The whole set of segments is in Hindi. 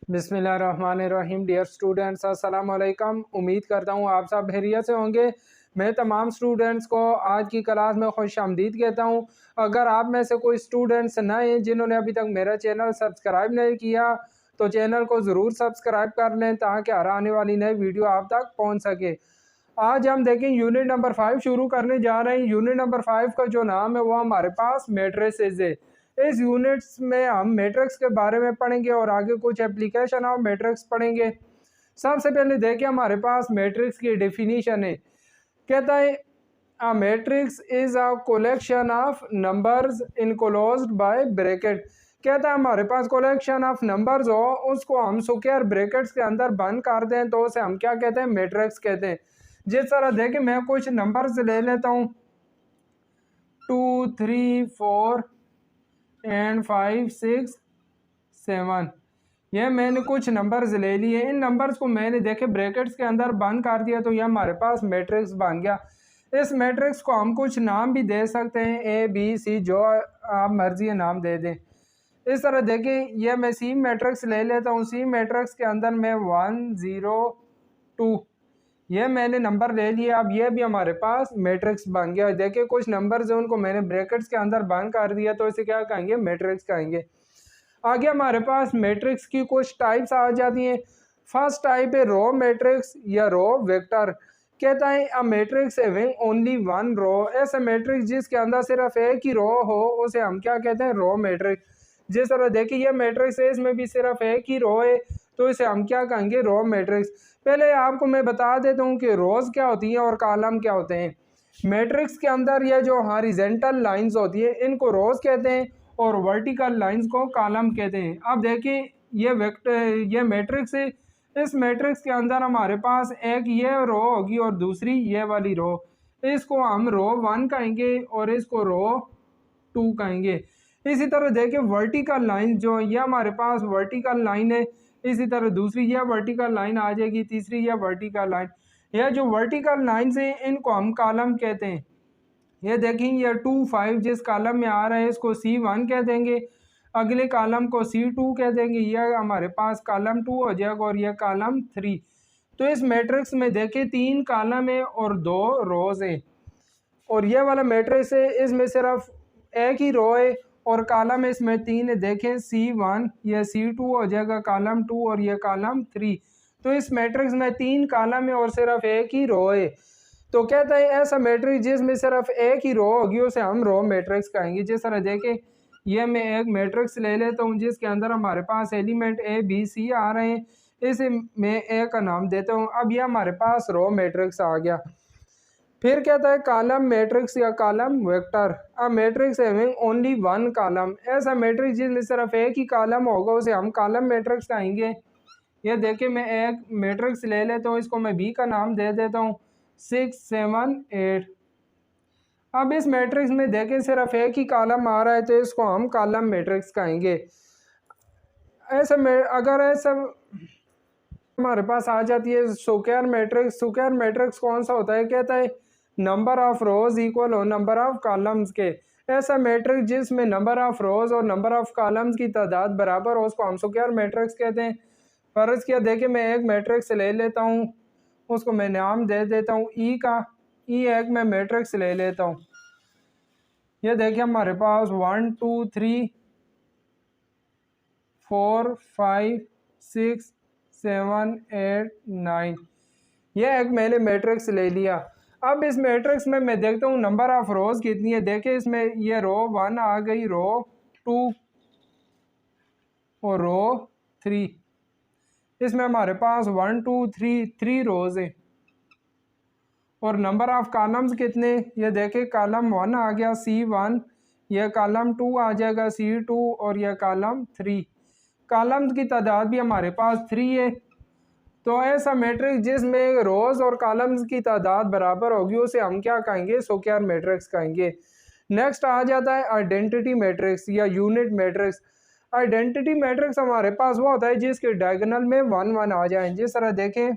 बिस्मिल्लाहिर्रहमानिर्रहीम। डियर स्टूडेंट्स, अस्सलाम वालेकुम। उम्मीद करता हूँ आप सब खैरियत से होंगे। मैं तमाम स्टूडेंट्स को आज की क्लास में खुशामदीद कहता हूँ। अगर आप में से कोई स्टूडेंट्स नए हैं जिन्होंने अभी तक मेरा चैनल सब्सक्राइब नहीं किया तो चैनल को ज़रूर सब्सक्राइब कर लें ताकि हर आने वाली नई वीडियो आप तक पहुँच सके। आज हम देखें यूनिट नंबर 5 शुरू करने जा रहे हैं। यूनिट नंबर 5 का जो नाम है वो हमारे पास मैट्रिसेस है। इस यूनिट्स में हम मैट्रिक्स के बारे में पढ़ेंगे और आगे कुछ एप्लीकेशन ऑफ मैट्रिक्स पढ़ेंगे। सबसे पहले देखें हमारे पास मैट्रिक्स की डेफिनीशन है। कहता है a matrix is a collection of numbers enclosed bye bracket. कहता है हमारे पास कलेक्शन ऑफ नंबर्स हो उसको हम स्क्वायर ब्रैकेट्स के अंदर बंद कर दें तो उसे हम क्या कहते हैं, मैट्रिक्स कहते हैं। जिस तरह देखें मैं कुछ नंबर्स ले लेता हूँ 2, 3, 4 एंड 5, 6, 7। ये मैंने कुछ नंबर्स ले लिए। इन नंबर्स को मैंने देखे ब्रैकेट्स के अंदर बंद कर दिया तो ये हमारे पास मैट्रिक्स बन गया। इस मैट्रिक्स को हम कुछ नाम भी दे सकते हैं, ए बी सी, जो आप मर्जी नाम दे दें। इस तरह देखें ये मैं सी मैट्रिक्स ले लेता हूँ। सी मैट्रिक्स के अंदर मैं 1, 0, 2 ये मैंने नंबर ले लिया। अब ये भी हमारे पास मैट्रिक्स बन गया। देखिए कुछ नंबर्स हैं उनको मैंने ब्रैकेट्स के अंदर बंद कर दिया तो इसे क्या कहेंगे, मैट्रिक्स कहेंगे। आगे हमारे पास मैट्रिक्स की कुछ टाइप्स आ जाती हैं। फर्स्ट टाइप है रो मैट्रिक्स या रो वेक्टर। कहता है a matrix having only one row. ऐसा मैट्रिक्स जिसके अंदर सिर्फ एक ही रो हो उसे हम क्या कहते हैं, रो मैट्रिक्स। जिस तरह देखिए ये मैट्रिक्स है, इसमें भी सिर्फ एक ही रो है तो इसे हम क्या कहेंगे, रो मैट्रिक्स। पहले आपको मैं बता देता हूँ कि रोज क्या होती हैं और कॉलम क्या होते हैं। मैट्रिक्स के अंदर ये जो हॉरिजॉन्टल लाइंस होती है इनको रोज कहते हैं और वर्टिकल लाइंस को कॉलम कहते हैं। अब देखिए ये वेक्टर, ये मैट्रिक्स है। इस मैट्रिक्स के अंदर हमारे पास एक ये रो होगी और दूसरी ये वाली रो। इसको हम रो 1 कहेंगे और इसको रो 2 कहेंगे। इसी तरह देखिए वर्टिकल लाइन जो ये हमारे पास वर्टिकल लाइन है, इसी तरह दूसरी यह वर्टिकल लाइन आ जाएगी, तीसरी यह वर्टिकल लाइन। यह जो वर्टिकल लाइन है इनको हम कॉलम कहते हैं। ये देखेंगे ये 2, 5 जिस कॉलम में आ रहा है इसको C1 कह देंगे, अगले कॉलम को C2 कह देंगे। यह हमारे पास कॉलम 2 हो जाएगा और यह कॉलम 3। तो इस मैट्रिक्स में देखें 3 कॉलम है और 2 रोज है। और ये वाला मैट्रिक्स है इसमें सिर्फ एक ही रो है और कॉलम इसमें 3 है। देखें C1 यह C2 हो जाएगा कॉलम 2 और यह कॉलम 3। तो इस मैट्रिक्स में 3 कॉलम है और सिर्फ एक ही रो है। तो कहता है ऐसा मैट्रिक्स जिसमें सिर्फ एक ही रो होगी उसे हम रो मैट्रिक्स कहेंगे। जिस तरह देखें यह मैं एक मैट्रिक्स ले लेता हूँ जिसके अंदर हमारे पास एलिमेंट ए बी सी आ रहे हैं, इसे मैं ए का नाम देता हूँ। अब यह हमारे पास रो मैट्रिक्स आ गया। फिर कहता है कॉलम मैट्रिक्स या कॉलम वेक्टर। अ matrix having only one column. ऐसा मैट्रिक्स जिसमें सिर्फ एक ही कॉलम होगा उसे हम कॉलम मैट्रिक्स कहेंगे। ये देखिए मैं एक मैट्रिक्स ले लेता हूँ, इसको मैं बी का नाम दे देता हूँ 6, 7, 8। अब इस मैट्रिक्स में देखें सिर्फ एक ही कॉलम आ रहा है तो इसको हम कॉलम मैट्रिक्स कहेंगे। ऐसा अगर ऐसा हमारे पास आ जाती है स्क्वायर मैट्रिक्स। स्क्वायर मैट्रिक्स कौन सा होता है, कहता है नंबर ऑफ रोज इक्वल हो नंबर ऑफ कॉलम्स के। ऐसा मैट्रिक्स जिसमें नंबर ऑफ रोज और नंबर ऑफ कॉलम्स की तादाद बराबर हो उसको हम स्क्वायर मैट्रिक्स कहते हैं। फर्ज किया देखिए मैं एक मैट्रिक्स ले लेता हूँ, उसको मैं नाम दे देता हूँ ई का। ई एक मैं मैट्रिक्स ले लेता हूँ। ये देखिए हमारे पास 1, 2, 3, 4, 5, 6, 7, 8, 9। ये एक मैंने मैट्रिक्स ले लिया। अब इस मैट्रिक्स में मैं देखता हूँ नंबर ऑफ रोज कितनी है। देखिए इसमें ये रो 1 आ गई, रो 2 और रो 3। इसमें हमारे पास 1, 2, 3 रोज है। और नंबर ऑफ कॉलम्स कितने, ये देखें कॉलम 1 आ गया C1, यह कॉलम 2 आ जाएगा C2 और यह कॉलम 3। कॉलम्स की तादाद भी हमारे पास 3 है। तो ऐसा मैट्रिक्स जिसमें रोज और कॉलम्स की तादाद बराबर होगी उसे हम क्या कहेंगे, स्क्वायर मैट्रिक्स कहेंगे। नेक्स्ट आ जाता है आइडेंटिटी मैट्रिक्स या यूनिट मैट्रिक्स। आइडेंटिटी मैट्रिक्स हमारे पास वो होता है जिसके डायगोनल में 1, 1 आ जाए। जिस तरह देखें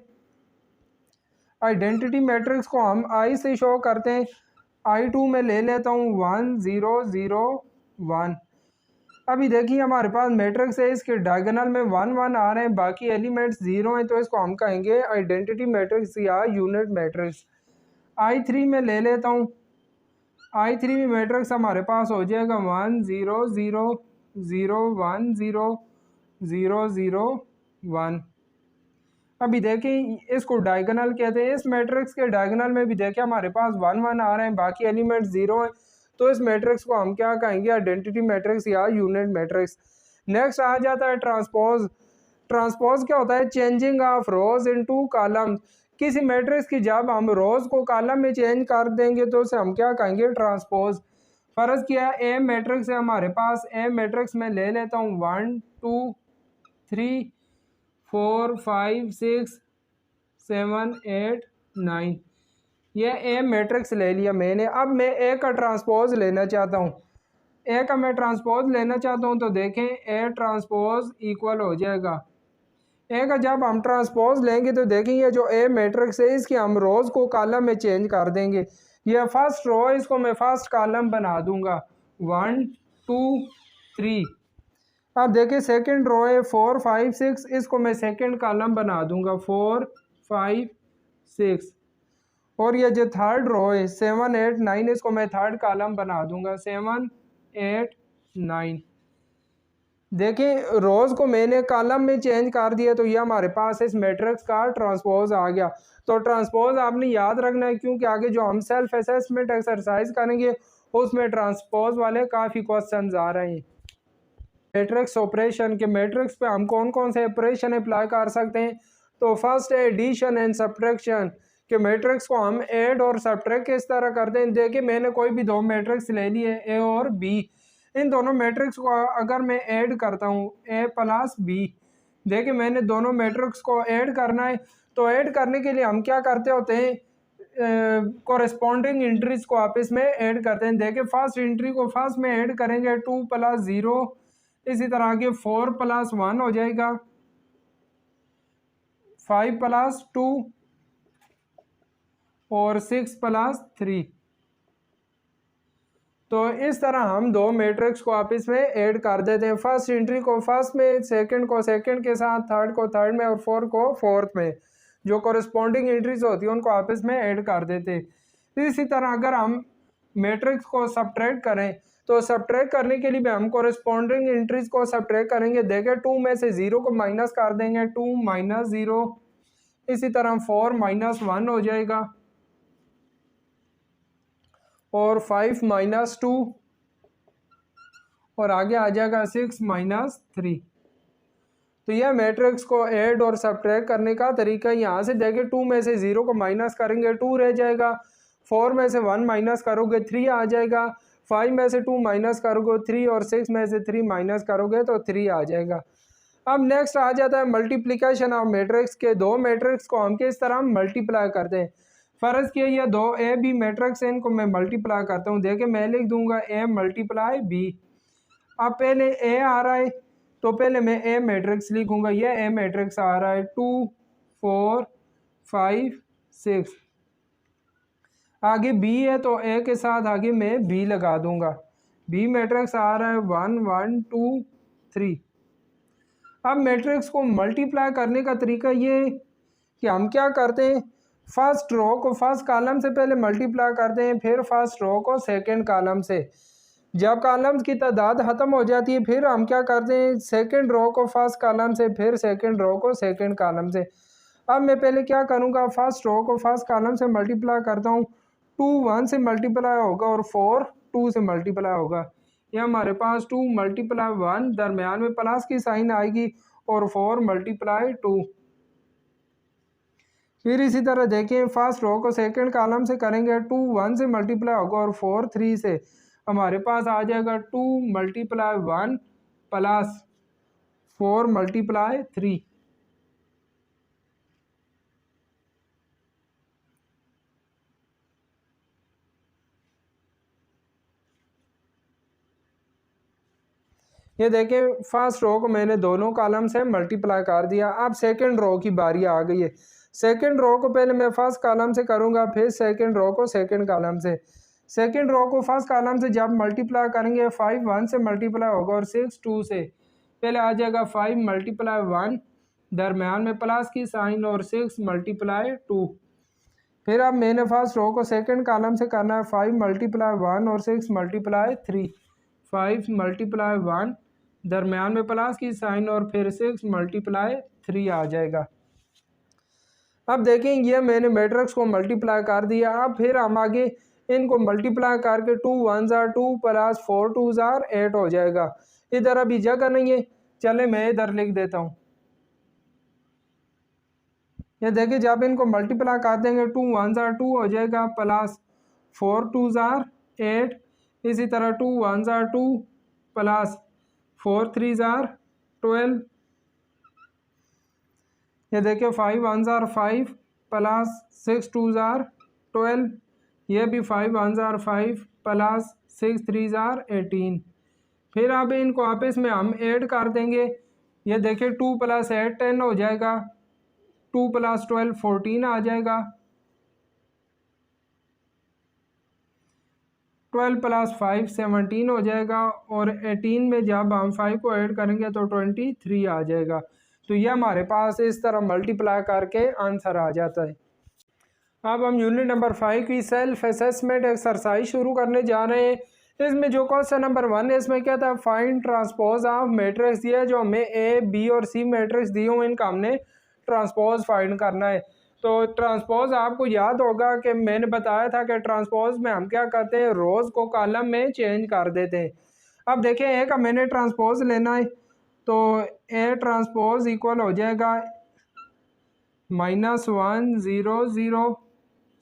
आइडेंटिटी मैट्रिक्स को हम आई से शो करते हैं। I2 में ले लेता हूँ 1, 0, 0, 1। अभी देखिए हमारे पास मैट्रिक्स है, इसके डायगोनल में 1 1 आ रहे हैं, बाकी एलिमेंट्स 0 हैं, तो इसको हम कहेंगे आइडेंटिटी मैट्रिक्स या यूनिट मैट्रिक्स। I3 में ले लेता हूँ। I3 में मैट्रिक्स हमारे पास हो जाएगा 1 0 0 0 1 0 0 0 1। अभी देखें इसको डायगोनल कहते हैं। इस मैट्रिक्स के डायगोनल में भी देखें हमारे पास 1 1 आ रहे हैं, बाकी एलिमेंट 0 हैं, तो इस मैट्रिक्स को हम क्या कहेंगे आइडेंटिटी मैट्रिक्स या यूनिट मैट्रिक्स। नेक्स्ट आ जाता है ट्रांसपोज। ट्रांसपोज क्या होता है? Changing of rose into column. किसी मैट्रिक्स की जब हम रोज को कॉलम में चेंज कर देंगे तो उसे हम क्या कहेंगे ट्रांसपोज। फर्ज किया ए मैट्रिक्स है हमारे पास, ए मैट्रिक्स में ले लेता हूँ 1 2 3 4 5 6 7 8 9, ये ए मैट्रिक्स ले लिया मैंने। अब मैं ए का ट्रांसपोज लेना चाहता हूँ। ए का मैं ट्रांसपोज लेना चाहता हूँ तो देखें ए ट्रांसपोज इक्वल हो जाएगा, ए का जब हम ट्रांसपोज लेंगे तो देखें ये जो ए मैट्रिक्स है इसकी हम रोज को कॉलम में चेंज कर देंगे। ये फर्स्ट रो है, इसको मैं फर्स्ट कॉलम बना दूंगा 1 2 3। अब देखिए सेकंड रो है 4 5 6, इसको मैं सेकंड कॉलम बना दूंगा 4 5 6। और ये जो थर्ड रो है 7 8 9, इसको मैं थर्ड कॉलम बना दूंगा 7 8 9। देखिए रोज को मैंने कॉलम में चेंज कर दिया तो ये हमारे पास इस मैट्रिक्स का ट्रांसपोज आ गया। तो ट्रांसपोज आपने याद रखना है, क्योंकि आगे जो हम सेल्फ असेसमेंट एक्सरसाइज करेंगे उसमें ट्रांसपोज वाले काफ़ी क्वेश्चंस आ रहे हैं। मैट्रिक्स ऑपरेशन के मैट्रिक्स पे हम कौन कौन से ऑपरेशन अप्लाई कर सकते हैं? तो फर्स्ट है एडिशन एंड सब्ट्रैक्शन के मैट्रिक्स को हम ऐड और सब्ट्रैक्ट किस तरह करते हैं। देखिए मैंने कोई भी दो मैट्रिक्स ले लिए ए और बी, इन दोनों मैट्रिक्स को अगर मैं ऐड करता हूँ ए प्लस बी, देखिए मैंने दोनों मैट्रिक्स को ऐड करना है, तो ऐड करने के लिए हम क्या करते होते हैं कॉरेस्पॉन्डिंग एंट्रीज को आपस में ऐड करते हैं। देखिए फर्स्ट एंट्री को फर्स्ट में ऐड करेंगे 2 + 0, इसी तरह आगे 4 + 1 हो जाएगा 5 + 2 और 6 + 3। तो इस तरह हम दो मैट्रिक्स को आपस में ऐड कर देते हैं। फर्स्ट एंट्री को फर्स्ट में, सेकंड को सेकंड के साथ, थर्ड को थर्ड में और फोर्थ को फोर्थ में, जो कॉरेस्पॉन्डिंग एंट्रीज होती है उनको आपस में ऐड कर देते हैं। इसी तरह अगर हम मैट्रिक्स को सब्ट्रैक्ट करें तो सब्ट्रैक्ट करने के लिए भी हम कॉरेस्पॉन्डिंग एंट्रीज को सब्ट्रैक्ट करेंगे। देखें 2 में से 0 को माइनस कर देंगे 2 - 0, इसी तरह 4 - 1 हो जाएगा और 5 - 2 और आगे आ जाएगा 6 - 3। तो यह मैट्रिक्स को ऐड और सब्ट्रैक्ट करने का तरीका। यहाँ से देखिए 2 में से 0 को माइनस करेंगे 2 रह जाएगा, 4 में से 1 माइनस करोगे 3 आ जाएगा, 5 में से 2 माइनस करोगे 3 और 6 में से 3 माइनस करोगे तो 3 आ जाएगा। अब नेक्स्ट आ जाता है मल्टीप्लिकेशन ऑफ मैट्रिक्स के। दो मैट्रिक्स को हम किस तरह मल्टीप्लाई करते हैं। फर्ज किया ये दो ए बी मैट्रिक्स है, इनको मैं मल्टीप्लाई करता हूँ। देखिए मैं लिख दूंगा ए मल्टीप्लाई बी। अब पहले ए आ रहा है तो पहले मैं ए मैट्रिक्स लिखूंगा, ये ए मैट्रिक्स आ रहा है 2 4 5 6। आगे बी है तो ए के साथ आगे मैं बी लगा दूंगा, बी मैट्रिक्स आ रहा है 1 1 2 3। अब मैट्रिक्स को मल्टीप्लाई करने का तरीका ये है कि हम क्या करते हैं, फर्स्ट रो को फर्स्ट कॉलम से पहले मल्टीप्लाई करते हैं, फिर फर्स्ट रो को सेकंड कॉलम से। जब कॉलम्स की तादाद ख़त्म हो जाती है फिर हम क्या करते हैं, सेकंड रो को फर्स्ट कॉलम से, फिर सेकंड रो को सेकंड कॉलम से। अब मैं पहले क्या करूँगा, फर्स्ट रो को फर्स्ट कॉलम से मल्टीप्लाई करता हूँ, 2 1 से मल्टीप्लाई होगा और 4 2 से मल्टीप्लाई होगा। ये हमारे पास 2 × 1 दरमियान में प्लस की साइन आएगी और 4 × 2। फिर इसी तरह देखिए फर्स्ट रो को सेकंड कॉलम से करेंगे, 2 1 से मल्टीप्लाई होगा और 4 3 से, हमारे पास आ जाएगा 2 × 1 प्लस 4 × 3। ये देखें फर्स्ट रो को मैंने दोनों कॉलम से मल्टीप्लाई कर दिया। अब सेकंड रो की बारी आ गई है। सेकंड रो को पहले मैं फर्स्ट कॉलम से करूंगा, फिर सेकंड रो को सेकंड कॉलम से। सेकंड रो को फर्स्ट कॉलम से जब मल्टीप्लाई करेंगे 5 1 से मल्टीप्लाई होगा और 6 2 से। पहले आ जाएगा 5 मल्टीप्लाई 1, दरम्यान में प्लस की साइन और 6 मल्टीप्लाई 2। फिर अब मैंने फर्स्ट रो को सेकंड कॉलम से करना है 5 मल्टीप्लाई 1 और 6 मल्टीप्लाई 3। 5 मल्टीप्लाई 1, दरम्यान में प्लस की साइन और फिर 6 मल्टीप्लाई 3 आ जाएगा। अब देखें ये मैंने मैट्रिक्स को मल्टीप्लाई कर दिया। अब फिर हम आगे इनको मल्टीप्लाई करके 2 1 जार 2 प्लस 4 2 जार 8 हो जाएगा। इधर अभी जगह नहीं है, चले मैं इधर लिख देता हूँ। ये देखिए जब इनको मल्टीप्लाई कर देंगे 2 1 जार 2 हो जाएगा प्लस 4 2 जार 8, इसी तरह 2 1 जार 2 प्लस 4 3 जार 12। ये देखिए 5 1 जार 5 प्लस 6 2 जार 12, ये भी 5 1 जार 5 प्लस 6 3 जार 18। फिर अब इनको आपस में हम ऐड कर देंगे। ये देखिए 2 प्लस 8 10 हो जाएगा, 2 प्लस 12 14 आ जाएगा, 12 प्लस 5 17 हो जाएगा और 18 में जब हम 5 को ऐड करेंगे तो 23 आ जाएगा। तो ये हमारे पास इस तरह मल्टीप्लाई करके आंसर आ जाता है। अब हम यूनिट नंबर 5 की सेल्फ असेसमेंट एक्सरसाइज शुरू करने जा रहे हैं। इसमें जो क्वेश्चन नंबर 1 है इसमें क्या था, फाइंड ट्रांसपोज ऑफ मैट्रिक्स दिया, जो हमें ए बी और सी मैट्रिक्स दिए हुए इनका हमने ट्रांसपोज फाइंड करना है। तो ट्रांसपोज आपको याद होगा कि मैंने बताया था कि ट्रांसपोज में हम क्या करते हैं, रोज़ को कॉलम में चेंज कर देते हैं। अब देखें ए का मैंने ट्रांसपोज लेना है, तो ए ट्रांसपोज इक्वल हो जाएगा -1 0 0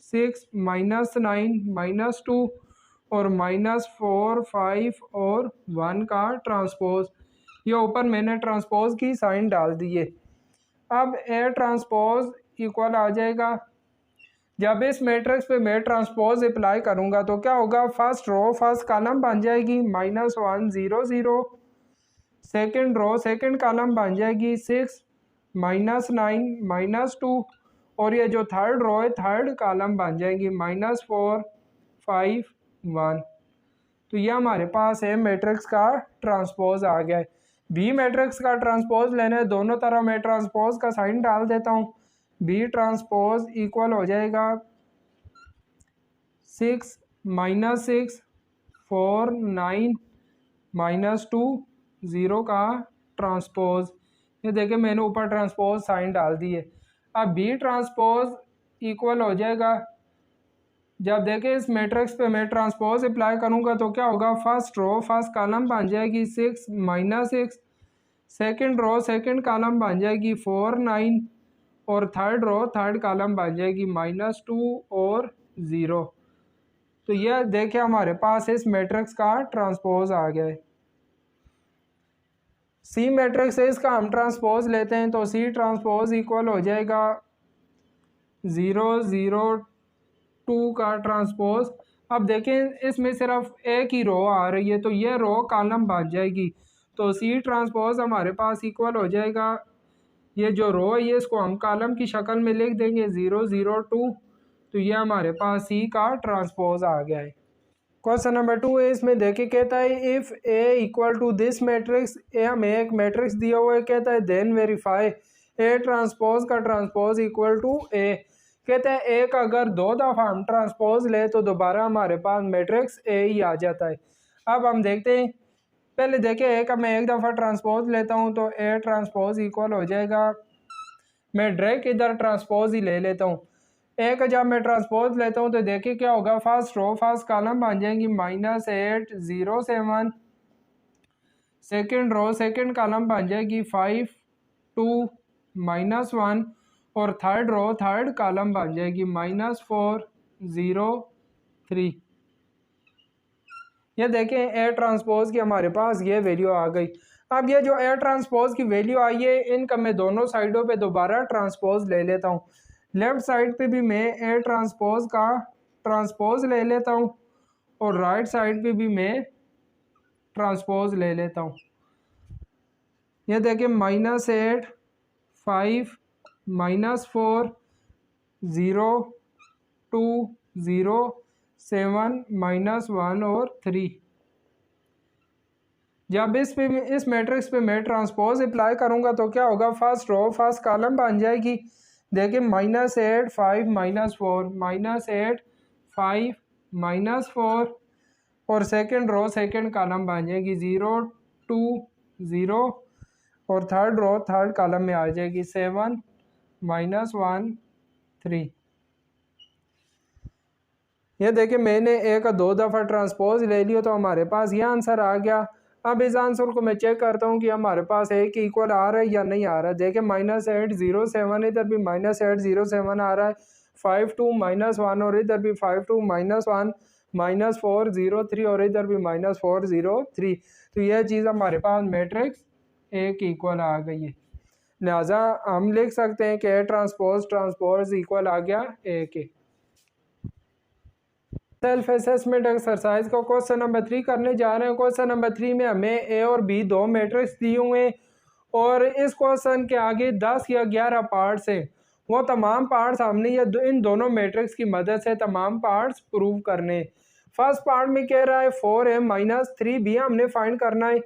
6 -9 -2 और -4 5 और 1 का ट्रांसपोज। ये ऊपर मैंने ट्रांसपोज की साइन डाल दी है। अब ए ट्रांसपोज इक्वल आ जाएगा, जब इस मैट्रिक्स पे मैं ट्रांसपोज अप्लाई करूँगा तो क्या होगा, फर्स्ट रो फर्स्ट कॉलम बन जाएगी -1 0 0, सेकंड रो सेकंड कॉलम बन जाएगी 6 -9 -2 और ये जो थर्ड रो है थर्ड कॉलम बन जाएगी -4 5 1। तो ये हमारे पास है मैट्रिक्स का ट्रांसपोज आ गया है। बी मैट्रिक्स का ट्रांसपोज लेना है, दोनों तरफ मैं ट्रांसपोज का साइन डाल देता हूँ। बी ट्रांसपोज इक्वल हो जाएगा 6 -6 4 9 -2 0 का ट्रांसपोज। ये देखिए मैंने ऊपर ट्रांसपोज साइन डाल दी है। अब बी ट्रांसपोज इक्वल हो जाएगा, जब देखें इस मैट्रिक्स पे मैं ट्रांसपोज अप्लाई करूँगा तो क्या होगा, फर्स्ट रो फर्स्ट कॉलम बन जाएगी 6 -6, सेकंड रो सेकंड कॉलम बन जाएगी 4 9 और थर्ड रो थर्ड कॉलम बन जाएगी -2 और 0। तो यह देखिए हमारे पास इस मैट्रिक्स का ट्रांसपोज आ गया है। सी मैट्रिक्स है, इसका हम ट्रांसपोज लेते हैं तो सी ट्रांसपोज इक्वल हो जाएगा 0 0 2 का ट्रांसपोज। अब देखें इसमें सिर्फ एक ही रो आ रही है तो ये रो कॉलम बन जाएगी, तो सी ट्रांसपोज हमारे पास इक्वल हो जाएगा, ये जो रो है ये इसको हम कॉलम की शक्ल में लिख देंगे 0 0 2। तो ये हमारे पास सी का ट्रांसपोज आ गया है। क्वेश्चन नंबर 2 है, इसमें देखिए कहता है if A equal to this matrix, A हमें एक मैट्रिक्स दिया हुआ है, कहता है देन वेरीफाई ए ट्रांसपोज का ट्रांसपोज इक्वल टू ए। कहते हैं ए का अगर 2 दफ़ा हम ट्रांसपोज ले तो दोबारा हमारे पास मैट्रिक्स ए ही आ जाता है। अब हम देखते हैं, पहले देखें ए का मैं एक दफ़ा ट्रांसपोज लेता हूं तो ए ट्रांसपोज इक्वल हो जाएगा, मैं डायरेक्ट इधर ट्रांसपोज ही ले लेता हूं। ए का जब मैं ट्रांसपोज लेता हूं तो देखिए क्या होगा, फर्स्ट रो फर्स्ट कॉलम बन जाएंगी -8 0 7, सेकंड रो सेकंड कॉलम बन जाएगी 5 2 -1 और थर्ड रो थर्ड कॉलम बन जाएगी -4 0 3। ये देखें ए ट्रांसपोज की हमारे पास ये वैल्यू आ गई। अब ये जो ए ट्रांसपोज की वैल्यू आई है इनका मैं दोनों साइडों पे दोबारा ट्रांसपोज ले लेता हूँ। लेफ़्ट साइड पे भी मैं ए ट्रांसपोज का ट्रांसपोज ले लेता हूँ और राइट साइड पे भी मैं ट्रांसपोज ले लेता हूँ। ये देखिए -8 5 -4 0 2 0 7 -1 और 3। जब इस मैट्रिक्स पे मैं ट्रांसपोज अप्लाई करूँगा तो क्या होगा, फर्स्ट रो फर्स्ट कॉलम बन जाएगी। देखिए -8 5 -4 -8 5 -4 और सेकंड रो सेकंड कॉलम बन जाएगी 0 2 0 और थर्ड रो थर्ड कॉलम में आ जाएगी 7 -1 3। ये देखिए मैंने एक दो दफ़ा ट्रांसपोज ले लिया तो हमारे पास ये आंसर आ गया। अब इस आंसर को मैं चेक करता हूँ कि हमारे पास एक इक्वल आ रहा है या नहीं आ रहा है। देखिए -8 0 7 इधर भी -8 0 7 आ रहा है, 5 2 -1 और इधर भी 5 2 -1 -4 0 3 और इधर भी -4 0 3। तो यह चीज़ हमारे पास मैट्रिक्स एक इक्वल आ गई है। लिहाजा हम लिख सकते हैं कि ए ट्रांसपोज इक्वल आ गया ए के। सेल्फ असेसमेंट एक्सरसाइज का क्वेश्चन नंबर 3 करने जा रहे हैं। क्वेश्चन नंबर 3 में हमें ए और बी दो मैट्रिक्स दिए हुए हैं और इस क्वेश्चन के आगे 10 या 11 पार्ट्स हैं। वो तमाम पार्ट्स हमने ये इन दोनों मैट्रिक्स की मदद से तमाम पार्ट्स प्रूव करने। फर्स्ट पार्ट में कह रहा है 4a - 3b हमने फाइंड करना है।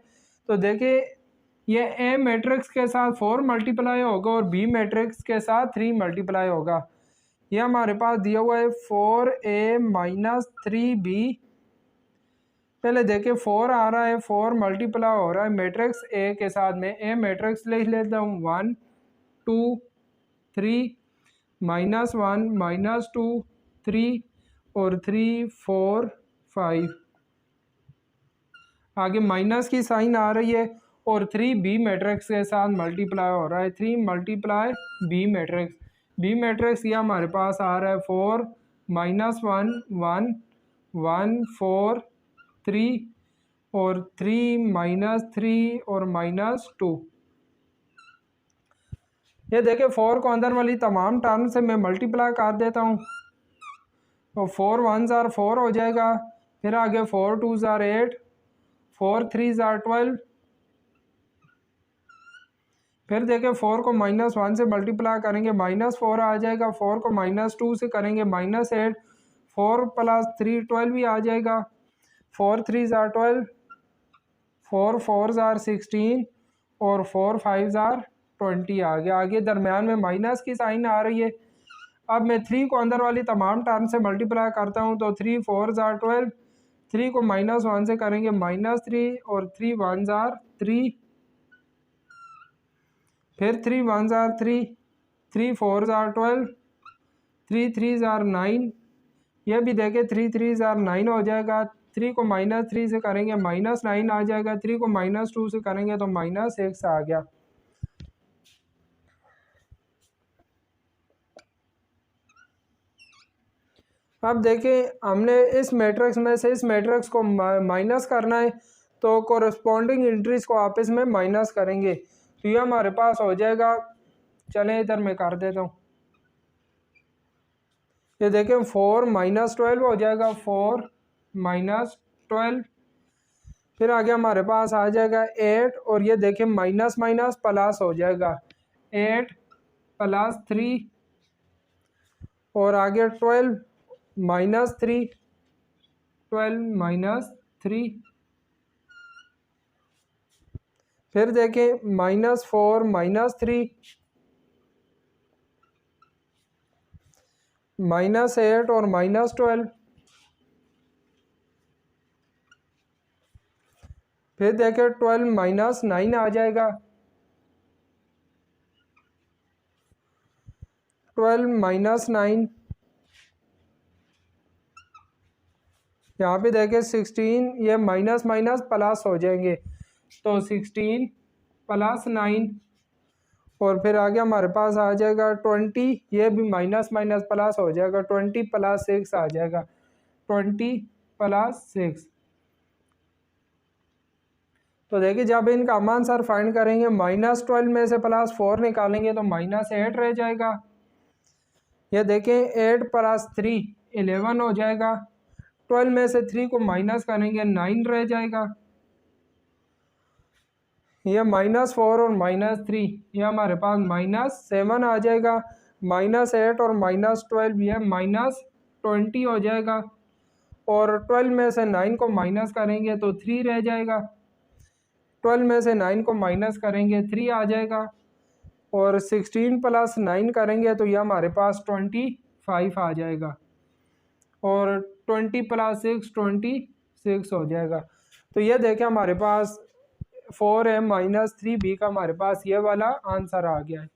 तो देखिए ये ए मैट्रिक्स के साथ 4 मल्टीप्लाई होगा और बी मैट्रिक्स के साथ 3 मल्टीप्लाई होगा। ये हमारे पास दिया हुआ है 4a - 3b। पहले देखिए 4 आ रहा है, 4 मल्टीप्लाई हो रहा है मैट्रिक्स ए के साथ में। ए मैट्रिक्स लिख लेता हूँ 1 2 3 -1 -2 3 और 3 4 5। आगे माइनस की साइन आ रही है और 3 बी मैट्रिक्स के साथ मल्टीप्लाई हो रहा है, 3 multiply B matrix. B matrix ये हमारे पास आ रहा है 4 -1 1 1 4 3 और 3 -3 और -2। ये देखिए 4 को अंदर वाली तमाम टर्म से मैं मल्टीप्लाई कर देता हूँ तो 4 1 ज़ार 4 हो जाएगा। फिर आगे 4 2 ज़ार 8 4 3 ज़ार 12। फिर देखिए 4 को -1 से मल्टीप्लाई करेंगे -4 आ जाएगा, 4 को -2 से करेंगे -8, 4 + 3 12 ही आ जाएगा, 4 3 ज़ार 12, 4 4 ज़ार 16 और 4 5 ज़ार 20 आ गया। आगे दरमियान में माइनस की साइन आ रही है। अब मैं 3 को अंदर वाली तमाम टर्म से मल्टीप्लाई करता हूँ तो 3 4 ज़ार 12, 3 को -1 से करेंगे -3 और 3 1 ज़ार 3, फिर 3 1 ज़ार 3, 3 4 ज़ार 12, 3 3 ज़ार 9। यह भी देखें 3 3 ज़ार 9 हो जाएगा। 3 को -3 से करेंगे -9 आ जाएगा, 3 को -2 से करेंगे तो -6 आ गया। अब देखिए हमने इस मैट्रिक्स में से इस मैट्रिक्स को माइनस करना है तो कोरस्पॉन्डिंग एंट्रीज को आपस में माइनस करेंगे तो ये हमारे पास हो जाएगा। चलें इधर मैं कर देता हूँ। ये देखें 4 -12 हो जाएगा, 4 -12। फिर आगे हमारे पास आ जाएगा 8 और ये देखें माइनस माइनस प्लस हो जाएगा 8 + 3 और आगे 12 -3 12 -3। फिर देखें -4 -3 -8 और -12। फिर देखें 12 -9 आ जाएगा, 12 -9। यहाँ पे देखें 16, ये माइनस माइनस प्लस हो जाएंगे तो 16 + 9 और फिर आगे हमारे पास आ जाएगा 20, ये भी माइनस माइनस प्लस हो जाएगा, 20 + 6 आ जाएगा, 20 + 6। तो देखिए जब इनका आंसर फाइंड करेंगे -12 में से +4 निकालेंगे तो -8 रह जाएगा। ये देखें 8 + 3 11 हो जाएगा, 12 में से 3 को माइनस करेंगे 9 रह जाएगा। ये -4 और -3 ये हमारे पास -7 आ जाएगा, -8 और -12 ये -20 हो जाएगा और 12 में से 9 को माइनस करेंगे तो 3 रह जाएगा। 12 में से 9 को माइनस करेंगे 3 आ जाएगा, और 16 प्लस 9 करेंगे तो यह हमारे पास 25 आ जाएगा, और 20 प्लस 6 26 हो जाएगा। तो ये देखें हमारे पास 4m माइनस 3b का हमारे पास ये वाला आंसर आ गया है।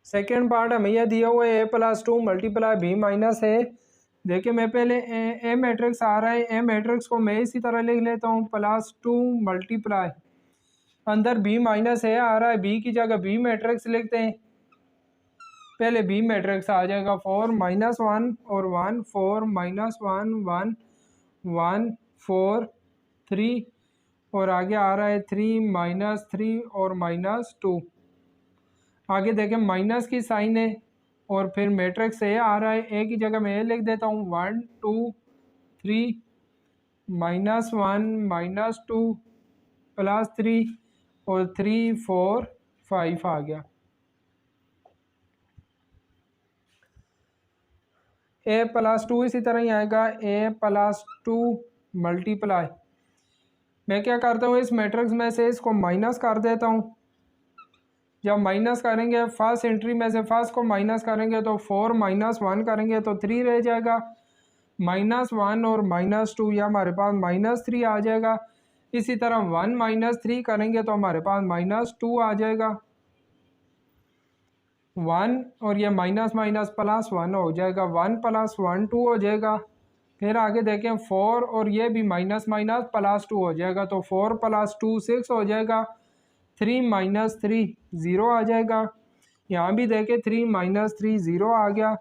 सेकेंड पार्ट हमें यह दिया हुआ है a+2 मल्टीप्लाई b माइनस है। देखिए मैं पहले ए मैट्रिक्स आ रहा है, ए मैट्रिक्स को मैं इसी तरह लिख लेता हूँ +2 मल्टीप्लाई, अंदर b माइनस है आ रहा है, b की जगह b मैट्रिक्स लिखते हैं। पहले b मैट्रिक्स आ जाएगा 4 -1 और 1 4 -1 1 1 4 3, और आगे आ रहा है 3 -3 और -2। आगे देखें माइनस की साइन है, और फिर मैट्रिक्स ए आ रहा है, ए की जगह मैं ए लिख देता हूँ 1 2 3 -1 -2 +3 और 3 4 5 आ गया। a+2 इसी तरह ही आएगा a+2 मल्टीप्लाई, मैं क्या करता हूँ इस मैट्रिक्स में से इसको माइनस कर देता हूँ। जब माइनस करेंगे फर्स्ट एंट्री में से फर्स्ट को माइनस करेंगे तो 4 -1 करेंगे तो 3 रह जाएगा, -1 और -2 या हमारे पास -3 आ जाएगा। इसी तरह 1 -3 करेंगे तो हमारे पास -2 आ जाएगा, 1 और ये माइनस माइनस प्लस 1 हो जाएगा, 1 + 1 2 हो जाएगा। फिर आगे देखें 4 और ये भी माइनस माइनस +2 हो जाएगा, तो 4 + 2 6 हो जाएगा, 3 - 3 0 आ जाएगा। यहाँ भी देखें 3 - 3 0 आ गया,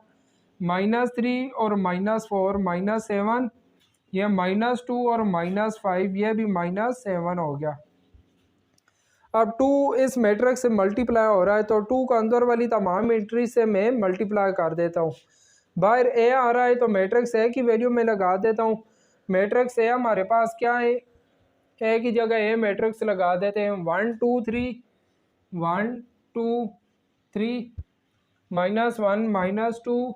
-3 और -4 -7, यह -2 और -5 ये भी -7 हो गया। अब 2 इस मैट्रिक्स से मल्टीप्लाई हो रहा है, तो 2 को अंदर वाली तमाम एंट्री से मैं मल्टीप्लाई कर देता हूँ। बाहर ए आ रहा है तो मैट्रिक्स ए की वैल्यू में लगा देता हूँ। मैट्रिक्स ए हमारे पास क्या है, ए की जगह ए मैट्रिक्स लगा देते हैं 1 2 3 1 2 3 -1 -2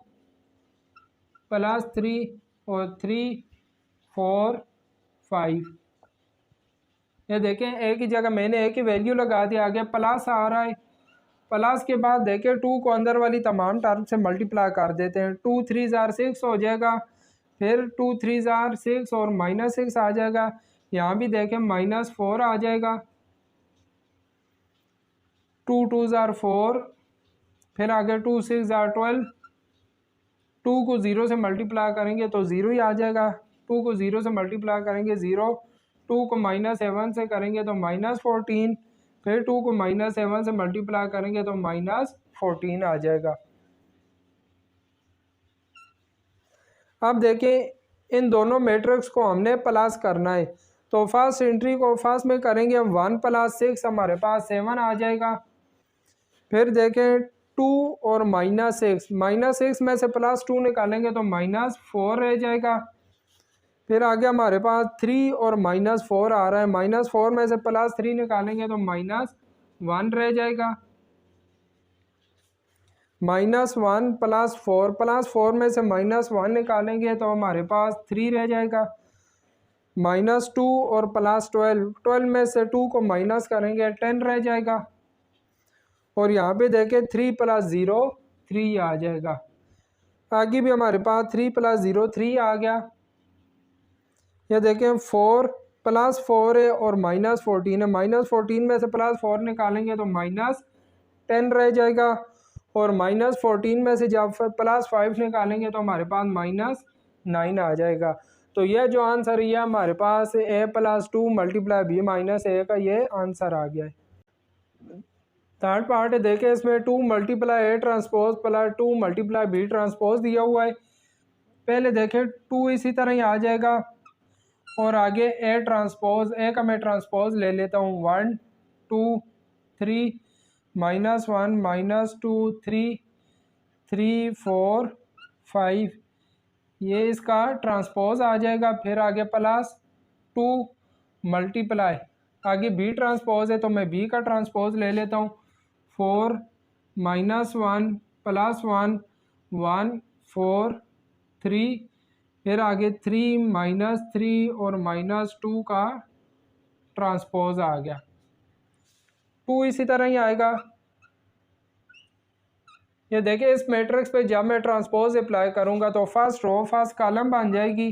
+3 और 3 4 5। ये देखें ए की जगह मैंने ए की वैल्यू लगा दी, आगे प्लस आ रहा है। प्लस के बाद देखें 2 को अंदर वाली तमाम टर्म से मल्टीप्लाई कर देते हैं, 2 3 6 हो जाएगा, फिर 2 3 6 और -6 आ जाएगा। यहाँ भी देखें -4 आ जाएगा, 2 2 4, फिर आगे 2 6 12, 2 को 0 से मल्टीप्लाई करेंगे तो 0 ही आ जाएगा, 2 को 0 से मल्टीप्लाई करेंगे 0, 2 को -7 से करेंगे तो -14, फिर 2 को -7 से मल्टीप्लाई करेंगे तो -14 आ जाएगा। अब देखें इन दोनों मैट्रिक्स को हमने प्लस करना है, तो फर्स्ट एंट्री को फर्स्ट में करेंगे 1 + 6 हमारे पास 7 आ जाएगा। फिर देखें 2 और -6 में से +2 निकालेंगे तो -4 रह जाएगा। फिर आगे हमारे पास 3 और -4 आ रहा है, -4 में से +3 निकालेंगे तो -1 रह जाएगा, -1 + 4 में से -1 निकालेंगे तो हमारे पास 3 रह जाएगा, -2 और +12 में से 2 को माइनस करेंगे 10 रह जाएगा, और यहाँ पे देखें 3 + 0 3 आ जाएगा। आगे भी हमारे पास 3 + 0 3 आ गया। यह देखें 4 + 4 है और -14 है, -14 में से +4 निकालेंगे तो -10 रह जाएगा, और -14 में से जब +5 निकालेंगे तो हमारे पास -9 आ जाएगा। तो यह जो आंसर है हमारे पास a+2 मल्टीप्लाई b माइनस ए का ये आंसर आ गया है। थर्ड पार्ट है, देखें इसमें 2 × A ट्रांसपोज + 2 × B ट्रांसपोज दिया हुआ है। पहले देखें 2 इसी तरह ही आ जाएगा, और आगे A ट्रांसपोज, ए का मैं ट्रांसपोज ले लेता हूँ 1 2 3 -1 -2 3 3 4 5, ये इसका ट्रांसपोज आ जाएगा। फिर आगे +2 मल्टीप्लाई, आगे B ट्रांसपोज है तो मैं B का ट्रांसपोज ले लेता हूँ 4 -1 +1 1 4 3, फिर आगे 3 -3 और -2 का ट्रांसपोज आ गया। 2 इसी तरह ही आएगा। ये देखिए इस मैट्रिक्स पे जब मैं ट्रांसपोज अप्लाई करूंगा तो फर्स्ट रो फर्स्ट कॉलम बन जाएगी,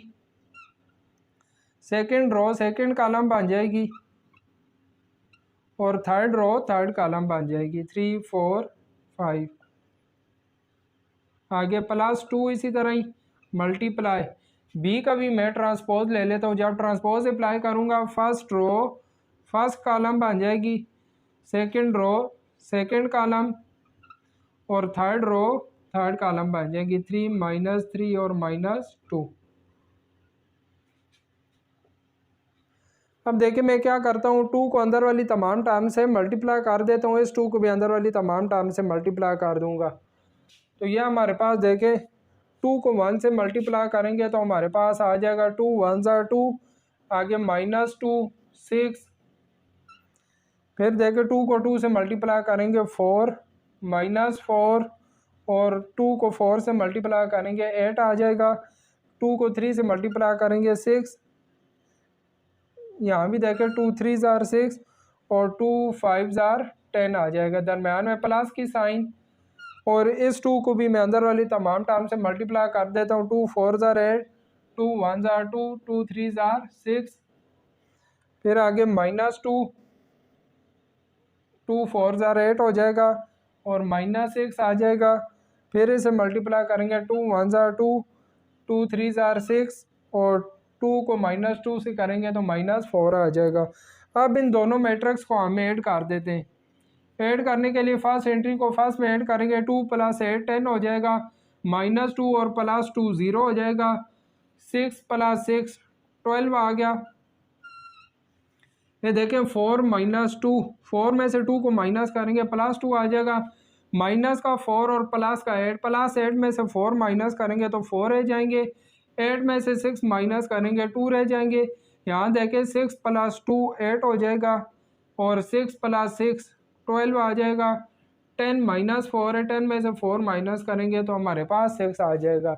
सेकंड रो सेकंड कॉलम बन जाएगी और थर्ड रो थर्ड कॉलम बन जाएगी। 3 4 5 आगे +2 इसी तरह ही मल्टीप्लाई। बी का भी मैं ट्रांसपोज ले लेता हूँ। जब ट्रांसपोज अप्लाई करूँगा फर्स्ट रो फर्स्ट कॉलम बन जाएगी, सेकंड रो सेकंड कॉलम और थर्ड रो थर्ड कॉलम बन जाएगी। 3 -3 और -2। अब देखिए मैं क्या करता हूँ, 2 को अंदर वाली तमाम टर्म से मल्टीप्लाई कर देता हूँ, इस 2 को भी अंदर वाली तमाम टर्म से मल्टीप्लाई कर दूंगा। तो ये हमारे पास देखे 2 को 1 से मल्टीप्लाई करेंगे तो हमारे पास आ जाएगा 2 1 2, आगे -2 6, फिर देखे 2 को 2 से मल्टीप्लाई करेंगे 4 -4 और 2 को 4 से मल्टीप्लाई करेंगे 8 आ जाएगा। 2 को 3 से मल्टीप्लाई करेंगे 6, यहाँ भी देखें 2 3 जार 6 और 2 5 जार 10 आ जाएगा, दरम्यान में प्लस की साइन। और इस 2 को भी मैं अंदर वाली तमाम टर्म से मल्टीप्लाई कर देता हूँ। 2 4 जार 8, 2 1 जार 2, 2 3 जार 6, फिर आगे -2, 2 4 जार 8 हो जाएगा और -6 आ जाएगा। फिर इसे मल्टीप्लाई करेंगे 2 1 जार 2, 2 3 जार 6 और 2 को -2 से करेंगे तो -4 आ जाएगा। अब इन दोनों मैट्रिक्स को हम ऐड कर देते हैं। ऐड करने के लिए फर्स्ट एंट्री को फर्स्ट में ऐड करेंगे, 2 + 8 10 हो जाएगा, -2 और +2 0 हो जाएगा, 6 + 6 12 आ गया। ये देखें 4 -2, 4 में से 2 को माइनस करेंगे +2 आ जाएगा, माइनस का 4 और प्लस का 8, +8 में से 4 माइनस करेंगे तो 4 रह जाएंगे, 8 में से 6 माइनस करेंगे 2 रह जाएंगे। यहाँ देखें 6 + 2 8 हो जाएगा और 6 + 6 12 आ जाएगा। 10 -4 है, 10 में से 4 माइनस करेंगे तो हमारे पास 6 आ जाएगा।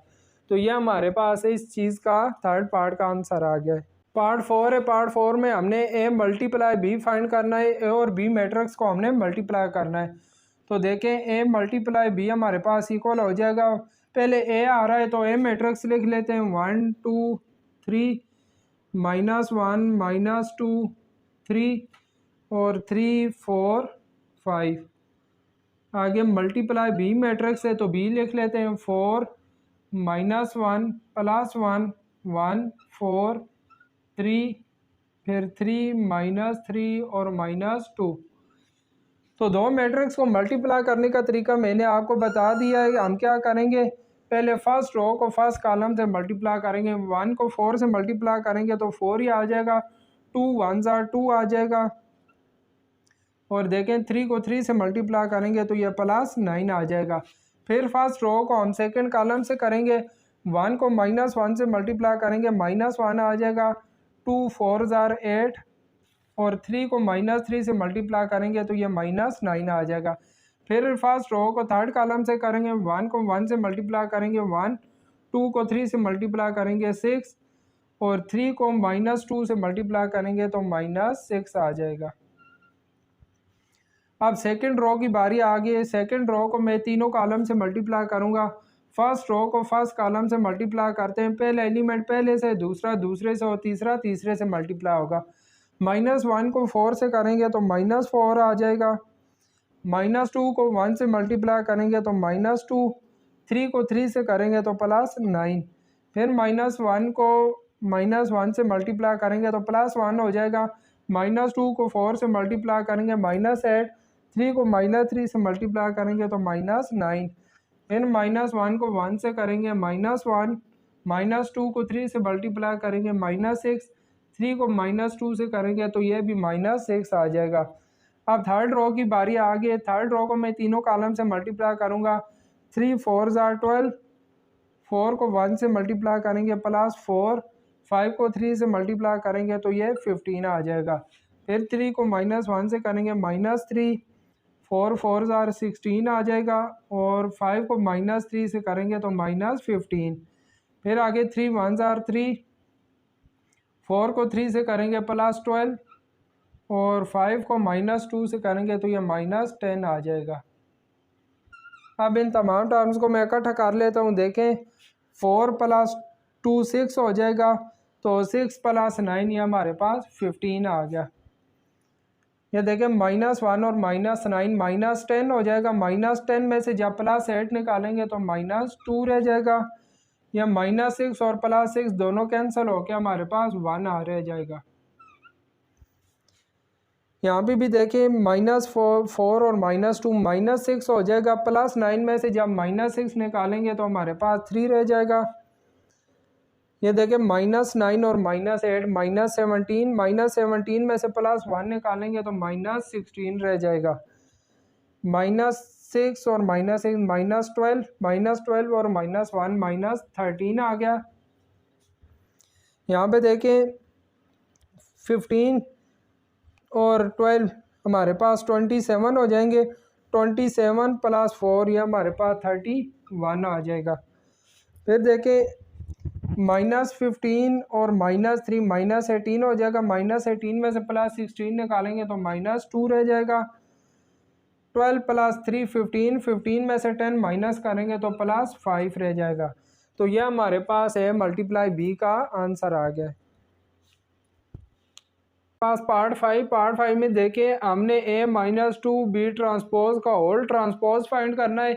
तो ये हमारे पास इस चीज़ का थर्ड पार्ट का आंसर आ गया है। पार्ट 4 है। पार्ट 4 में हमने ए मल्टीप्लाई बी फाइंड करना है, ए और बी मैट्रिक्स को हमने मल्टीप्लाई करना है। तो देखें ए मल्टीप्लाई बी हमारे पास इक्वल हो जाएगा, पहले ए आ रहा है तो ए मैट्रिक्स लिख लेते हैं, 1 2 3 -1 -2 3 और 3 4 5। आगे मल्टीप्लाई बी मैट्रिक्स है तो बी लिख लेते हैं, 4 -1 +1 1 4 3, फिर 3 -3 और -2। तो दो मैट्रिक्स को मल्टीप्लाई करने का तरीका मैंने आपको बता दिया है। हम क्या करेंगे, पहले फर्स्ट रो को फर्स्ट कॉलम से मल्टीप्लाई करेंगे, 1 को 4 से मल्टीप्लाई करेंगे तो 4 ही आ जाएगा, 2 1 जार 2 आ जाएगा और देखें 3 को 3 से मल्टीप्लाई करेंगे तो यह +9 आ जाएगा। फिर फर्स्ट रो को हम सेकंड कॉलम से करेंगे, 1 को -1 से मल्टीप्लाई करेंगे -1 आ जाएगा, 2 4 जार 8 और 3 को -3 से मल्टीप्लाई करेंगे तो ये -9 आ जाएगा। फिर फर्स्ट रो को थर्ड कॉलम से करेंगे, 1 को 1 से मल्टीप्लाई करेंगे 1, 2 को 3 से मल्टीप्लाई करेंगे 6 और 3 को -2 से मल्टीप्लाई करेंगे तो -6 आ जाएगा। अब सेकंड रो की बारी आ गई है। सेकंड रो को मैं तीनों कॉलम से मल्टीप्लाई करूंगा। फर्स्ट रो को फर्स्ट कॉलम से मल्टीप्लाई करते हैं, पहले एलिमेंट पहले से, दूसरा दूसरे से और तीसरा तीसरे से मल्टीप्लाई होगा। -1 को 4 से करेंगे तो -4 आ जाएगा, -2 को 1 से मल्टीप्लाई करेंगे तो -2, 3 को 3 से करेंगे तो +9, फिर -1 को -1 से मल्टीप्लाई करेंगे तो +1 हो जाएगा, -2 को 4 से मल्टीप्लाई करेंगे -8, 3 को -3 से मल्टीप्लाई करेंगे तो -9, फिर -1 को 1 से करेंगे -1, -2 को 3 से मल्टीप्लाई करेंगे -6, 3 को -2 से करेंगे तो ये भी -6 आ जाएगा। अब थर्ड रो की बारी आ गई। थर्ड रो को मैं तीनों कॉलम से मल्टीप्लाई करूँगा, 3 4 जार 12, 4 को 1 से मल्टीप्लाई करेंगे +4, 5 को 3 से मल्टीप्लाई करेंगे तो ये 15 आ जाएगा। फिर 3 को -1 से करेंगे -3, 4 4 जार 16 आ जाएगा और 5 को -3 से करेंगे तो -15। फिर आगे 3 1s are 3, 4 को 3 से करेंगे +12 और 5 को -2 से करेंगे तो ये -10 आ जाएगा। अब इन तमाम टर्म्स को मैं इकट्ठा कर लेता हूँ। देखें 4 + 2 6 हो जाएगा, तो 6 + 9 ये हमारे पास 15 आ गया। ये देखें -1 और -9 -10 हो जाएगा। -10 में से जब +8 निकालेंगे तो -2 रह जाएगा। या -6 और +6 दोनों कैंसिल होकर हमारे पास 1 आ रह जाएगा। यहाँ पे भी देखिए -4 और -2 -6 हो जाएगा। +9 में से जब -6 निकालेंगे तो हमारे पास 3 रह जाएगा। ये देखिए -9 और -8 -17 में से +1 निकालेंगे तो -16 रह जाएगा। -6 और -6 -12 और -1 -13 आ गया। यहाँ पे देखें 15 और 12 हमारे पास 27 हो जाएंगे। 27 + 4 ये हमारे पास 31 आ जाएगा। फिर देखें -15 और -3 -18 हो जाएगा। -18 में से +16 निकालेंगे तो -2 रह जाएगा। 12 + 3 15, 15 में से 10 माइनस करेंगे तो +5 रह जाएगा। तो यह हमारे पास A × B का आंसर आ गया। पास पार्ट 5 में देखें हमने A - 2 B ट्रांसपोज का होल ट्रांसपोज फाइंड करना है।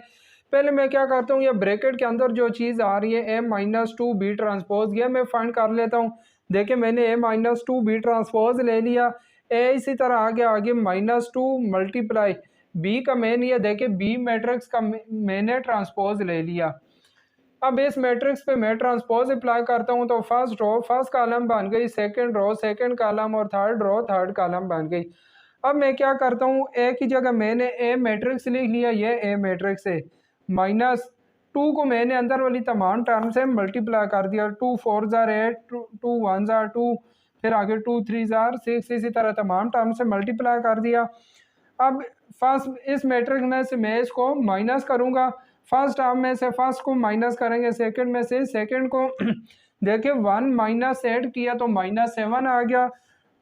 पहले मैं क्या करता हूँ, ये ब्रैकेट के अंदर जो चीज़ आ रही है A - 2 B ट्रांसपोज, ये मैं फाइंड कर लेता हूँ। देखिए मैंने A - 2 B ट्रांसपोज ले लिया। A इसी तरह आगे -2 मल्टीप्लाई B का मैंने ये देखिए B मैट्रिक्स का मैंने ट्रांसपोज ले लिया। अब इस मैट्रिक्स पे मैं ट्रांसपोज अप्लाई करता हूँ तो फर्स्ट रो फर्स्ट कॉलम बन गई, सेकंड रो सेकंड कॉलम और थर्ड रो थर्ड कॉलम बन गई। अब मैं क्या करता हूँ, ए की जगह मैंने ए मैट्रिक्स लिख लिया, ये ए मैट्रिक्स है। -2 को मैंने अंदर वाली तमाम टर्म से मल्टीप्लाई कर दिया। 2 4s are 8, 2 1s are 2, फिर आगे 2 3s are 6, इसी तरह तमाम टर्म से मल्टीप्लाई कर दिया। अब फर्स्ट इस मैट्रिक्स में से मैं इसको माइनस करूँगा। फर्स्ट टर्म में से फर्स्ट को माइनस करेंगे, सेकंड में से सेकंड को देखिए 1 - 8 किया तो -7 आ गया।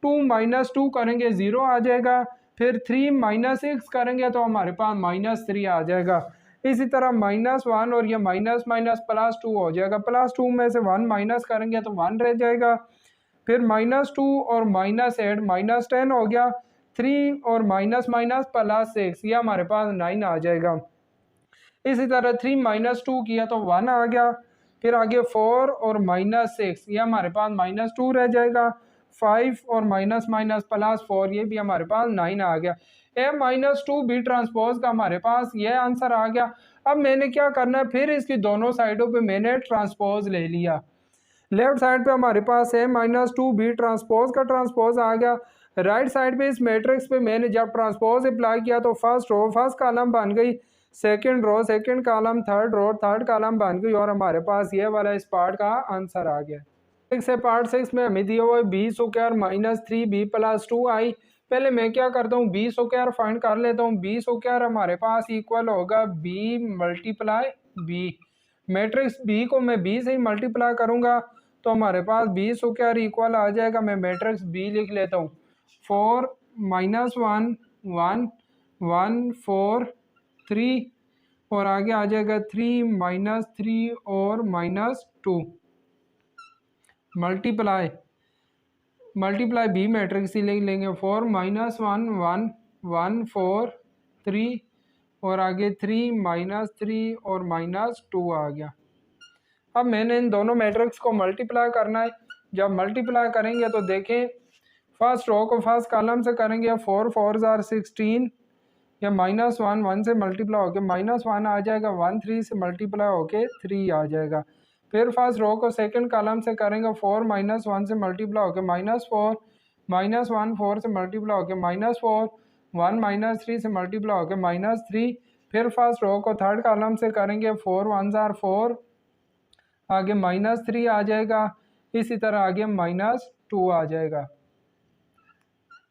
2 - 2 करेंगे 0 आ जाएगा। फिर 3 - 6 करेंगे तो हमारे पास -3 आ जाएगा। इसी तरह -1 और ये माइनस माइनस +2 हो जाएगा। +2 में से 1 माइनस करेंगे तो 1 रह जाएगा। फिर -2 और -8 -10 हो गया। 3 और माइनस माइनस +6 ये हमारे पास 9 आ जाएगा। इसी तरह 3 - 2 किया तो 1 आ गया। फिर आगे 4 और -6 ये हमारे पास -2 रह जाएगा। 5 और माइनस माइनस +4 ये भी हमारे पास 9 आ गया। A - 2 B ट्रांसपोज का हमारे पास ये आंसर आ गया। अब मैंने क्या करना है, फिर इसकी दोनों साइडों पे मैंने ट्रांसपोज ले लिया। लेफ्ट साइड पे हमारे पास A - 2 B ट्रांसपोज का ट्रांसपोज आ गया। राइट साइड पे इस मैट्रिक्स पे मैंने जब ट्रांसपोज अप्लाई किया तो फर्स्ट रो फर्स्ट कॉलम बन गई, second row second column, third row third column बन गई और हमारे पास ये वाला इस पार्ट का आंसर आ गया। से पार्ट 6 में हमें दिया हुआ है B² - 3B + 2i। पहले मैं क्या करता हूँ, B² फाइंड कर लेता हूँ। B² हमारे पास इक्वल होगा B × B। मैट्रिक्स B को मैं B से ही मल्टीप्लाई करूँगा तो हमारे पास B² इक्वल आ जाएगा। मैं मैट्रिक्स B लिख लेता हूँ। 4 - 1 1 1 4 3 और आगे आ जाएगा 3 -3 और -2 मल्टीप्लाई B मैट्रिक्स ही लिख लेंगे। 4 - 1 1 1 4 3 और आगे 3 -3 और -2 आ गया। अब मैंने इन दोनों मैट्रिक्स को मल्टीप्लाई करना है। जब मल्टीप्लाई करेंगे तो देखें फर्स्ट रो को फर्स्ट कॉलम से करेंगे। 4 4s are 16 या -1 1 से मल्टीप्लाई होके -1 आ जाएगा। 1 3 से मल्टीप्लाई होके 3 आ जाएगा। फिर फर्स्ट रो को सेकंड कॉलम से करेंगे। 4 - 1 से मल्टीप्लाई होके -4 -1 4 से मल्टीप्लाई होके -4 1 - 3 से मल्टीप्लाई होके -3। फिर फर्स्ट रो को थर्ड कॉलम से करेंगे। 4 1s are 4 आगे -3 आ जाएगा। इसी तरह आगे -2 आ जाएगा।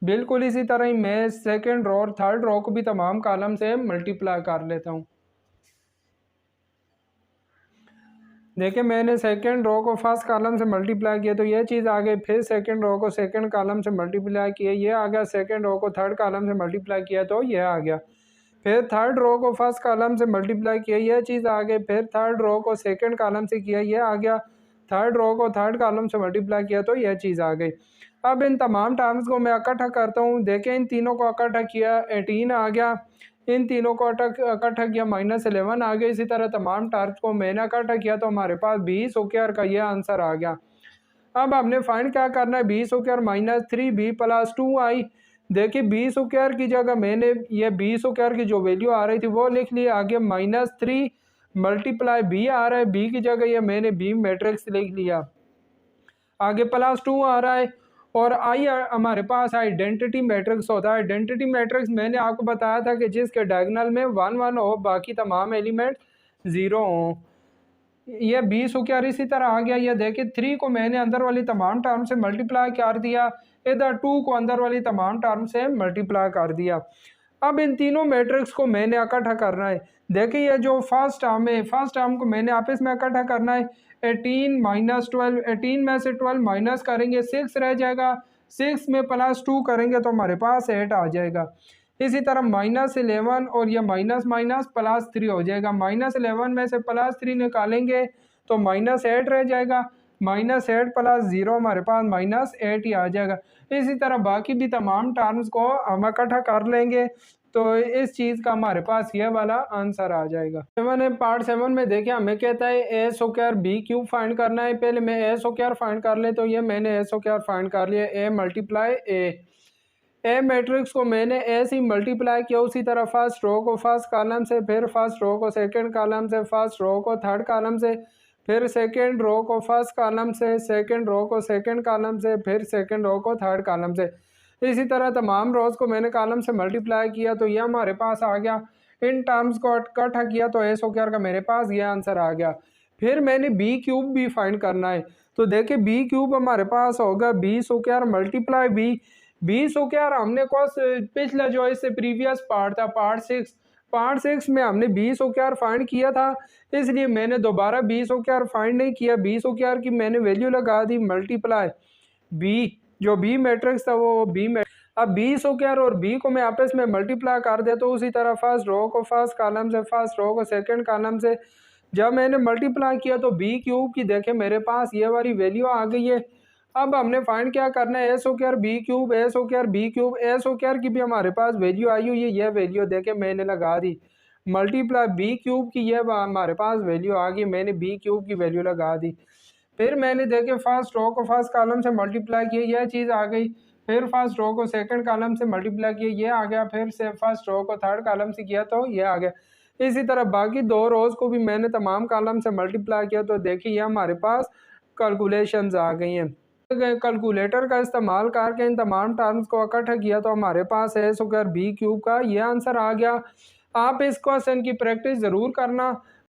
बिल्कुल इसी तरह ही मैं सेकंड रो और थर्ड रो को भी तमाम कॉलम से मल्टीप्लाई कर लेता हूँ। देखिए मैंने सेकंड रो को फर्स्ट कॉलम से मल्टीप्लाई किया तो ये चीज़ आ गई, फिर सेकंड रो को सेकंड कॉलम से मल्टीप्लाई किया ये आ गया, सेकंड रो को थर्ड कॉलम से मल्टीप्लाई किया तो ये आ गया, फिर थर्ड रो को फर्स्ट कॉलम से मल्टीप्लाई किया ये चीज़ आ गई, फिर थर्ड रो को सेकंड कॉलम से किया ये आ गया, थर्ड रो को थर्ड कॉलम से मल्टीप्लाई किया तो यह चीज़ आ गई। अब इन तमाम टर्म्स को मैं इकट्ठा करता हूँ। देखें इन तीनों को इकट्ठा किया 18 आ गया, इन तीनों को इकट्ठा किया -11 आ गया। इसी तरह तमाम टर्म्स को मैंने इकट्ठा किया तो हमारे पास 20² का यह आंसर आ गया। अब हमने फाइंड क्या करना है, 20² -3b + 2i। देखिए 20² की जगह मैंने ये 20² की जो वैल्यू आ रही थी वो लिख ली, आगे -3 × b आ रहा है, b की जगह ये मैंने b मैट्रिक्स लिख लिया, आगे +2 आ रहा है और आई हमारे पास आइडेंटिटी मैट्रिक्स होता है। आइडेंटिटी मैट्रिक्स मैंने आपको बताया था कि जिसके डायगोनल में 1 1 हो, बाकी तमाम एलिमेंट 0 हों। ये 20² इसी तरह आ गया। ये देखिए 3 को मैंने अंदर वाली तमाम टर्म से मल्टीप्लाई कर दिया, इधर 2 को अंदर वाली तमाम टर्म से मल्टीप्लाई कर दिया। अब इन तीनों मैट्रिक्स को मैंने इकट्ठा करना है। देखिए ये जो फर्स्ट टर्म है, फर्स्ट टर्म को मैंने आपस में इकट्ठा करना है। 18 - 12, 18 में से 12 माइनस करेंगे 6 रह जाएगा, 6 में +2 करेंगे तो हमारे पास 8 आ जाएगा। इसी तरह -11 और ये माइनस माइनस +3 हो जाएगा, -11 में से +3 निकालेंगे तो -8 रह जाएगा, -8 + 0 हमारे पास -8 ही आ जाएगा। इसी तरह बाकी भी तमाम टर्म्स को हम इकट्ठा कर लेंगे तो इस चीज़ का हमारे पास ये वाला आंसर आ जाएगा। पार्ट 7 में देखिए हमें कहता है a² b³ फाइंड करना है। पहले मैं a² फाइंड कर ले, तो ये मैंने a² फाइंड कर लिया, a × a मैट्रिक्स को मैंने ए से मल्टीप्लाई किया, उसी तरह फर्स्ट रो को फर्स्ट कॉलम से, फिर फर्स्ट रो को सेकंड कॉलम से, फर्स्ट रो को थर्ड कॉलम से, फिर सेकंड रो को फर्स्ट कॉलम से, सेकंड रो को सेकंड कॉलम से, फिर सेकंड रो को थर्ड कॉलम से। इसी तरह तमाम रोज़ को मैंने कॉलम से मल्टीप्लाई किया तो यह हमारे पास आ गया। इन टर्म्स को इकट्ठा किया तो a² का मेरे पास ये आंसर आ गया। फिर मैंने b³ भी फाइंड करना है, तो देखिए b³ हमारे पास होगा 20² × b। 20² हमने पिछला जो इससे प्रीवियस पार्ट था पार्ट 6 में हमने 20² फाइंड किया था, इसलिए मैंने दोबारा 20² फाइंड नहीं किया। 20² की मैंने वैल्यू लगा दी मल्टीप्लाई b, जो b मैट्रिक्स था वो b मैट्रिक्स। अब 20² और b को मैं आपस में मल्टीप्लाई कर दिया तो उसी तरह फर्स्ट रो को फर्स्ट कॉलम से, फर्स्ट रो को सेकंड कॉलम से जब मैंने मल्टीप्लाई किया तो b³ की देखें मेरे पास ये वाली वैल्यू आ गई है। अब हमने फाइंड क्या करना है, a² b³ a² b³ a² की भी हमारे पास वैल्यू आई हुई है, ये वैल्यू देखें मैंने लगा दी, मल्टीप्लाई b³ की ये हमारे पास वैल्यू आ गई, मैंने b³ की वैल्यू लगा दी। फिर मैंने देखे फर्स्ट रो को फर्स्ट कॉलम से मल्टीप्लाई किया, यह चीज़ आ गई, फिर फर्स्ट रो को सेकंड कॉलम से मल्टीप्लाई किया, ये आ गया, फिर से फर्स्ट रो को थर्ड कॉलम से किया तो ये आ गया। इसी तरह बाकी 2 रोज़ को भी मैंने तमाम कॉलम से मल्टीप्लाई किया तो देखिए ये हमारे पास कैलकुलेशंस आ गई हैं। कैलकुलेटर का इस्तेमाल करके इन तमाम टर्म्स को इकट्ठा किया तो हमारे पास a² b³ का ये आंसर आ गया। आप इस क्वेश्चन की प्रैक्टिस ज़रूर करना।